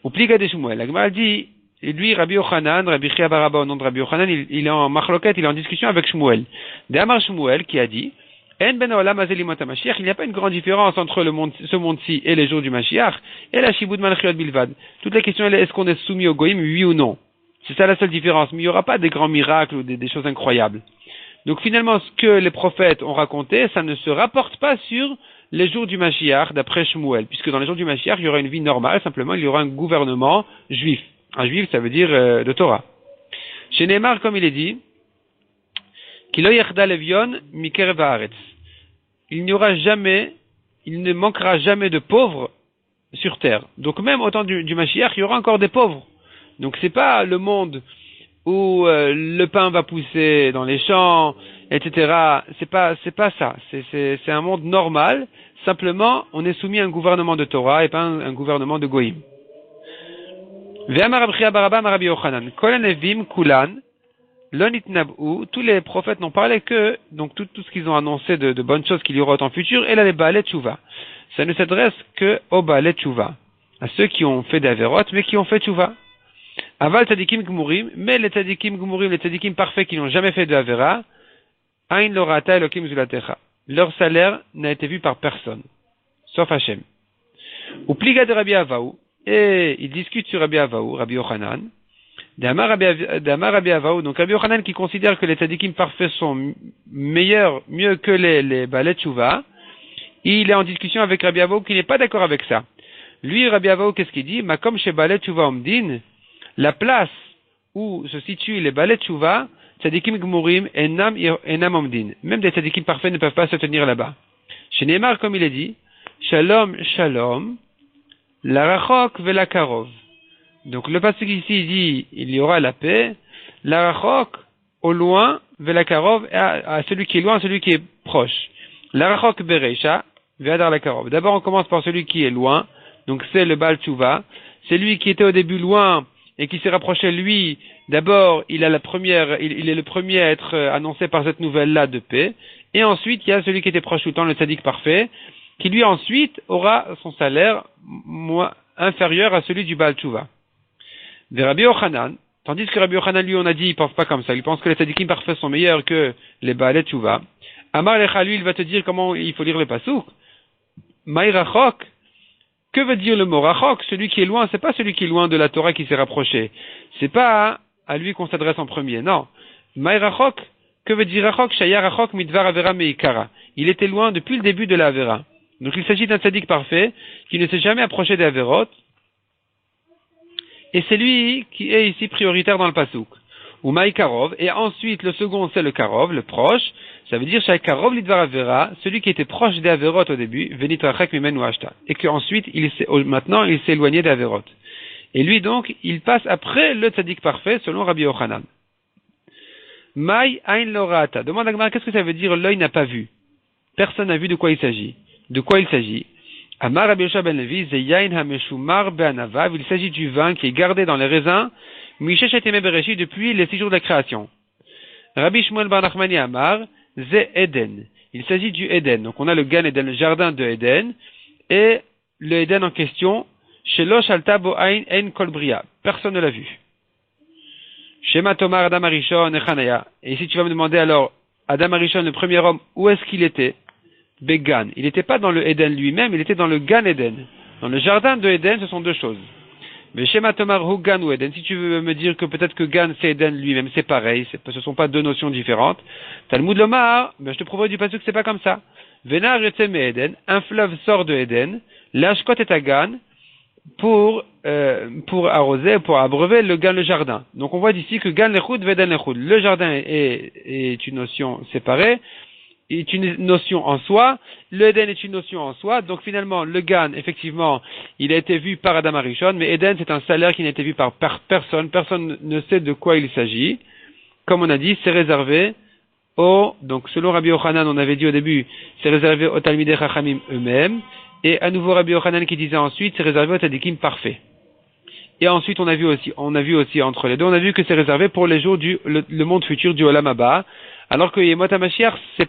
Ou pliga de Shmuel. La Gemara dit, et lui, Rabbi Yochanan, Rabbi Chia Baraba au nom de Rabbi Yochanan, il est en machloket, il est en discussion avec Shmuel. D'Amar Shmuel qui a dit, En ben olam azelimot ha-Mashiach, il n'y a pas une grande différence entre ce monde-ci et les jours du Mashiach, et la Shibud Malchiot Bilvad. Toute la question est, est-ce qu'on est soumis au Goïm, oui ou non? C'est ça la seule différence, mais il n'y aura pas des grands miracles ou des choses incroyables. Donc finalement, ce que les prophètes ont raconté, ça ne se rapporte pas sur les jours du Mashiach, d'après Shmuel, puisque dans les jours du Mashiach, il y aura une vie normale, simplement il y aura un gouvernement juif. Un juif, ça veut dire de Torah. Chez Neymar, comme il est dit, Kilo yachda levion mikerev haaretz. Il ne manquera jamais de pauvres sur terre. Donc même au temps du Mashiach, il y aura encore des pauvres. Donc c'est pas le monde où le pain va pousser dans les champs, etc. C'est pas ça. C'est un monde normal. Simplement, on est soumis à un gouvernement de Torah et pas un gouvernement de Goïm. Ve'amar Rabbi Chia barabam Rabbi Yochanan. Kol hanevim kulan lo nitnab'u. Tous les prophètes n'ont parlé que donc tout ce qu'ils ont annoncé de bonnes choses qu'il y aura au temps futur. Et là les baalei tshuva. Ça ne s'adresse que aux baalei tshuva, à ceux qui ont fait des averot mais qui ont fait tshuva. Aval tzadikim gmurim, mais les tzadikim gmurim, les tzadikim parfaits qui n'ont jamais fait de avera, ain lo ra'ata Elokim zulatecha. Leur salaire n'a été vu par personne, sauf Hachem. Ou pliga de Rabbi Avaou, et il discute sur Rabbi Avaou, Rabbi Yochanan, d'Amar Rabbi Avaou, donc Rabbi Yochanan qui considère que les tzadikim parfaits sont mieux que les baalei tshuva, il est en discussion avec Rabbi Avaou qui n'est pas d'accord avec ça. Lui, Rabbi Avaou, qu'est-ce qu'il dit? Makom chez baalei tshuva omdin, la place où se situent les baalei tshuva, tzadikim gmurim enam omdin. Même des tzadikim parfaits ne peuvent pas se tenir là-bas. Chez Neymar, comme il est dit, Shalom, Shalom, la rachok ve la karov. Donc le passage ici il dit, il y aura la paix, la rachok au loin, ve la karov à celui qui est loin, à celui qui est proche. La rachok bereisha, ve adar la karov. D'abord on commence par celui qui est loin, donc c'est le Baal Tshuva. C'est lui qui était au début loin, et qui s'est rapproché, lui, d'abord, il est le premier à être annoncé par cette nouvelle-là de paix, et ensuite, il y a celui qui était proche tout le temps, le tzaddik parfait, qui lui ensuite aura son salaire inférieur à celui du Baal Tshuva. De Rabbi Yochanan, tandis que Rabbi Yochanan, lui, on a dit, il pense pas comme ça, il pense que les tzaddikim parfaits sont meilleurs que les Baalei Tshuva. Amar Lecha, lui, il va te dire comment il faut lire le pasuk. Maï rachok. Que veut dire le mot rachok? Celui qui est loin, c'est pas celui qui est loin de la Torah qui s'est rapproché. C'est pas à lui qu'on s'adresse en premier. Non. Maï rachok. Que veut dire rachok? Shaya rachok midvar avera meikara. Il était loin depuis le début de la avera. Donc il s'agit d'un tzaddik parfait qui ne s'est jamais approché des averot, et c'est lui qui est ici prioritaire dans le pasouk. Ou Maï Karov, et ensuite le second c'est le Karov, le proche, ça veut dire Shai Karov Lidvar Avera, celui qui était proche des averot au début, Venit Rachek Mimen Ashta, et qu'ensuite maintenant il s'est éloigné des averot. Et lui donc, il passe après le tzaddik parfait selon Rabbi Yochanan. Maï Ain Lorata, demande à Gemara, qu'est-ce que ça veut dire l'œil n'a pas vu? Personne n'a vu de quoi il s'agit. De quoi il s'agit? Amar Rabbi Yoshua ben Levi, Zeyain Hameshumar Be'anavav, il s'agit du vin qui est gardé dans les raisins, Mishesh Eteme Bereshit, depuis les 6 jours de la création. Rabbi Shmuel bar Nachmani Amar, Ze Eden, il s'agit du Eden. Donc on a le Gan Eden, le jardin de Eden, et le Eden en question, Shelosh Alta Bo Ain En Kol Bria, personne ne l'a vu. Shema Tomar Adam Arishon Echanaya, et ici tu vas me demander alors, Adam Arishon, le premier homme, où est-ce qu'il était? Began. Il n'était pas dans le Eden lui-même, il était dans le Gan Eden. Dans le jardin de Eden, ce sont deux choses. Mais Shema Tomar Hu Gan ou Eden, si tu veux me dire que peut-être que Gan c'est Eden lui-même, c'est pareil, ce ne sont pas deux notions différentes. Talmud Lomar, je te propose du pasuk que c'est pas comme ça. Venar Yetzem Eden, un fleuve sort de Eden, l'Ashkot et Agan, pour arroser, pour abreuver le Gan, le jardin. Donc on voit d'ici que Gan Lechud, Veden Lechud. Le jardin est une notion séparée, est une notion en soi, le Eden est une notion en soi, donc finalement le Gan, effectivement, il a été vu par Adam Arishon, mais Eden c'est un salaire qui n'a été vu par personne ne sait de quoi il s'agit. Comme on a dit, c'est réservé donc selon Rabbi Yochanan, on avait dit au début, c'est réservé aux Talmidei Chachamim eux-mêmes, et à nouveau Rabbi Yochanan qui disait ensuite, c'est réservé aux Tzadikim parfaits. Et ensuite on a vu aussi entre les deux, on a vu que c'est réservé pour les jours le monde futur du Olam Haba, alors que Yemot HaMashiach, c'est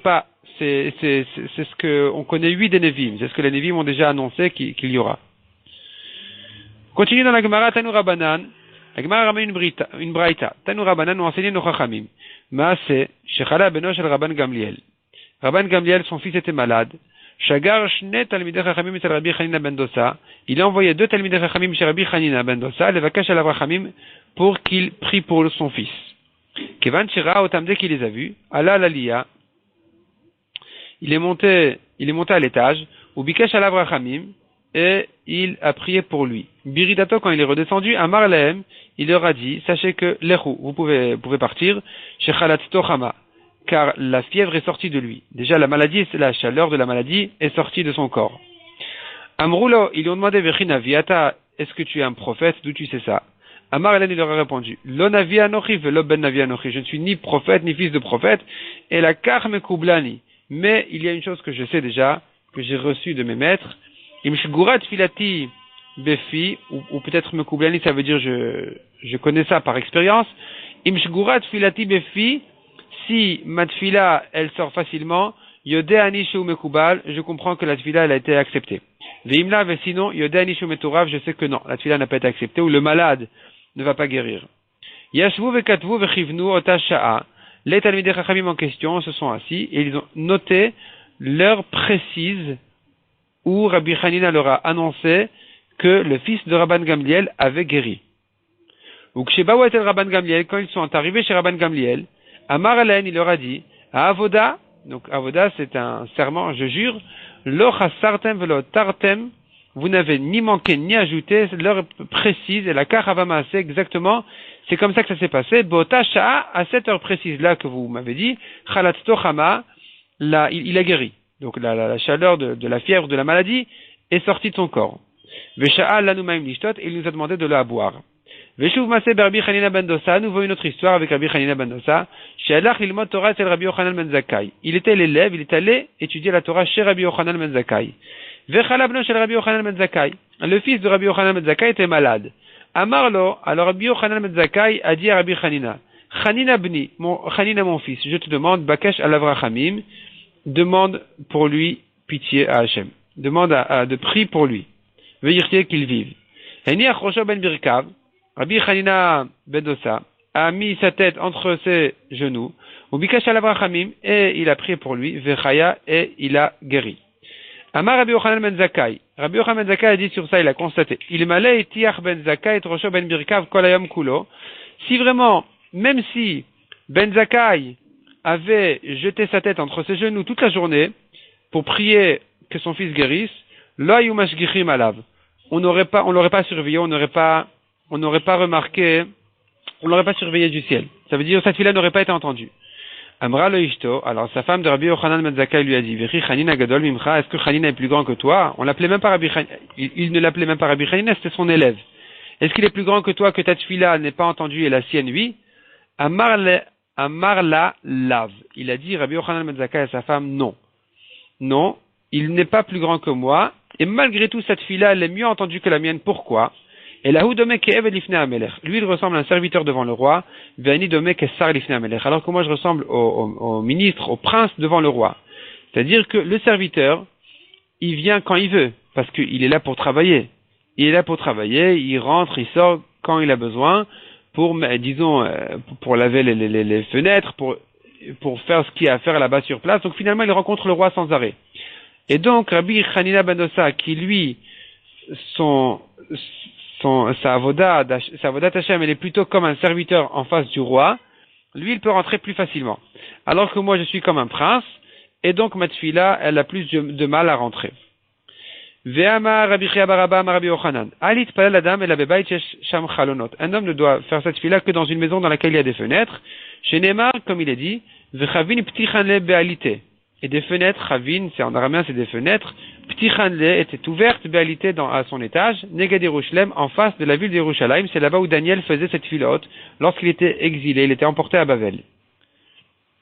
ce que on connaît 8 des Nevim, c'est ce que les Nevim ont déjà annoncé qu'il y aura. Continue dans la Gemara Tanu Rabbanan. La Gemara ramène une braïta. Tanu Rabbanan nous enseignait nos Chachamim. Maaseh Shechala beno shel Rabban Gamliel. Rabban Gamliel, son fils était malade. Shagar shne talmidei Chachamim et Rabbi Chanina ben Dosa. Il a envoyé 2 talmidei Chachamim chez Rabbi Chanina ben Dosa, le vakash al Avrachamim, pour qu'il prie pour son fils. Kevan Shira otam dès qu'il les a vus, Allah l'Aliya, il est monté à l'étage, ou Bikesh al Avrachamim, et il a prié pour lui. Biridato, quand il est redescendu, Amar Lehem, il leur a dit, sachez que Lechu, vous pouvez partir, Shechalat Tochama, car la fièvre est sortie de lui. Déjà, la maladie, la chaleur de la maladie est sortie de son corps. Amroulo, ils lui ont demandé, Vechina Viata, est-ce que tu es un prophète? D'où tu sais ça? Amar Hélène, il leur a répondu, Lo Navi Anochi, Velo Ben Navi Anochi, je ne suis ni prophète, ni fils de prophète, et la Karme Kublani. Mais il y a une chose que je sais déjà, que j'ai reçue de mes maîtres, Imshgurat Filati Befi, ou peut-être Mekublani, ça veut dire je connais ça par expérience. Imshgurat Filati Befi, si ma tfila, elle sort facilement, Yodéani Sheu Mekubal, je comprends que la tfila, elle a été acceptée. Veimla, sinon, Yodéani Sheu Meturav, je sais que non, la tfila n'a pas été acceptée, ou le malade ne va pas guérir. Yashvu Vekatvu Vechivnu Otasha'a, les Talmidei Chachamim en question se sont assis, et ils ont noté l'heure précise où Rabbi Hanina leur a annoncé que le fils de Rabban Gamliel avait guéri. Ou que chez Bawatel Rabban Gamliel, quand ils sont arrivés chez Rabban Gamliel, Amar Alen, il leur a dit, à Avoda, donc Avoda c'est un serment, je jure, lo chasartem velo tartem, vous n'avez ni manqué ni ajouté, l'heure précise, et la karavama c'est exactement, c'est comme ça que ça s'est passé, Bota Sha'a, à cette heure précise là que vous m'avez dit, Chalat Tochama, là, il a guéri. Donc la chaleur de la fièvre de la maladie est sortie de son corps. Vesha'a lanumaim lishtot, et il nous a demandé de la boire. Veshuv maseh Rabbi Chanina ben Dosa, nous voyons une autre histoire avec Rabbi Chanina ben Dosa. She'alach lilmod Torah tel Rabbi Yochanan ben Zakkai. Il était l'élève, il est allé étudier la Torah chez Rabbi Yochanan ben Zakkai. Vechala bno shel Rabbi Yochanan ben Zakkai. Le fils de Rabbi Yochanan ben Zakkai était malade. Amarlo, alors Rabbi Yochanan ben Zakkai a dit à Rabbi Chanina, Chanina bni, Chanina mon fils, je te demande, Bakash al Avrachamim, demande pour lui pitié à Hachem. Demande de prie pour lui. Veillez qu'il vive. Heni achosho ben birkav, Rabbi Chanina ben Dosa a mis sa tête entre ses genoux, ou bikash al Avrachamim, et il a prié pour lui, vechaya, et il a guéri. Amar Rabbi Yochanan ben Zakkai. Rabbi Yochanan ben Zakkai a dit sur ça, il a constaté. Il malay tiach ben Zakkai et rosho ben birkav kol hayom kulo. Si vraiment, même si ben Zakkai avait jeté sa tête entre ses genoux toute la journée pour prier que son fils guérisse, lo yu mashgichim alav. On l'aurait pas surveillé, on n'aurait pas remarqué, on l'aurait pas surveillé du ciel. Ça veut dire, cette fille-là n'aurait pas été entendue. Amra lo ishto, alors sa femme de Rabbi Yochanan ben Zakkai lui a dit, Vechi Chanina gadol mimcha, est-ce que Chanina est plus grand que toi? On l'appelait même pas Rabbi Chanina, il ne l'appelait même pas Rabbi Chanina, c'était son élève. Est-ce qu'il est plus grand que toi, que ta fille-là n'est pas entendue et la sienne, oui? Amar la lave. Il a dit, Rabbi Yochanan ben Zakkai à sa femme, non. Non, il n'est pas plus grand que moi, et malgré tout, cette fille-là, elle est mieux entendue que la mienne. Pourquoi? Et la houdomé ke eved lifnei hamelech. Lui, il ressemble à un serviteur devant le roi. Ve'ani domé ke sar lifnei hamelech. Alors que moi, je ressemble au ministre, au prince devant le roi. C'est-à-dire que le serviteur, il vient quand il veut, parce qu'il est là pour travailler. Il est là pour travailler, il rentre, il sort quand il a besoin, pour laver les fenêtres, pour faire ce qu'il y a à faire là-bas sur place. Donc finalement, il rencontre le roi sans arrêt. Et donc, Rabbi Chanina ben Dosa, qui lui, sa avodat Hashem, elle est plutôt comme un serviteur en face du roi, lui, il peut rentrer plus facilement. Alors que moi, je suis comme un prince, et donc ma tfila, elle a plus de mal à rentrer. Ve'ama Rabbi Chia bar Abba Rabbi Yochanan. Alit palel adam el abebait sham chalonot. Un homme ne doit faire cette tfila que dans une maison dans laquelle il y a des fenêtres. Chez Neymar, comme il est dit, ve'chavin ptichan le be'alité. Et des fenêtres, chavin, c'est en araméen, c'est des fenêtres. Ptichan le était ouverte be'alité à son étage. Neged Yerushalem, en face de la ville d'Yerushalayim. C'est là-bas où Daniel faisait cette tfila lorsqu'il était exilé, il était emporté à Babel.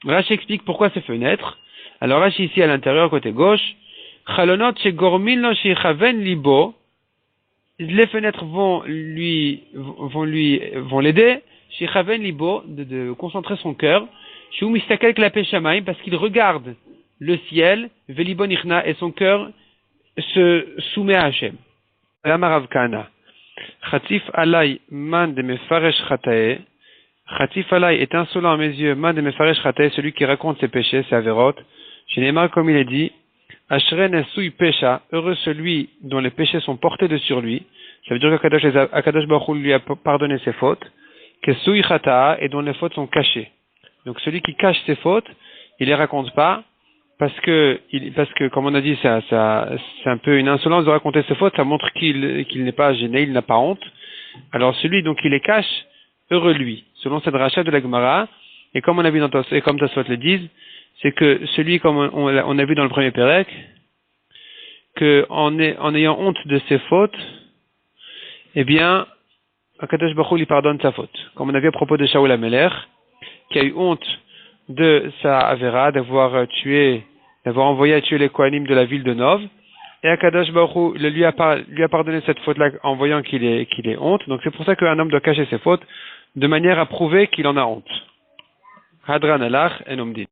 Rashi explique pourquoi ces fenêtres. Alors Rashi ici à l'intérieur, côté gauche, Chalonot chez Gormilno chez Chaven Libo, les fenêtres vont l'aider, chez Chaven Libo, de concentrer son cœur, chez Umistakel Klape Shamaim, parce qu'il regarde le ciel, Velibon Ichna, et son cœur se soumet à Hachem. Amarav Kana. Chatif alay man de mefaresh chatae. Chatif alay est insolent à mes yeux, man de mefaresh chatae, celui qui raconte ses péchés, ses avérotes. Chez Neymar, comme il est dit, Ashren esui pesha, heureux celui dont les péchés sont portés de sur lui. Ça veut dire qu'Akadosh Baruch Hu lui a pardonné ses fautes. Kesui chata'a, et dont les fautes sont cachées. Donc celui qui cache ses fautes, il les raconte pas, parce que comme on a dit, c'est un peu une insolence de raconter ses fautes, ça montre qu'il n'est pas gêné, il n'a pas honte. Alors celui donc qui les cache, heureux lui, selon cette rachat de la Gemara, et comme on a vu et comme Tosfot le disent, c'est que celui, comme on a vu dans le premier Pérec, que en ayant honte de ses fautes, eh bien, Akadosh Baruch Hu lui pardonne sa faute. Comme on a vu à propos de Shaoul HaMelech, qui a eu honte de sa Avera, d'avoir envoyé à tuer les Kohanim de la ville de Nov, et Akadosh Baruch Hu lui a pardonné cette faute-là en voyant qu'il est honte. Donc c'est pour ça qu'un homme doit cacher ses fautes, de manière à prouver qu'il en a honte. Hadran Alach en Omdin.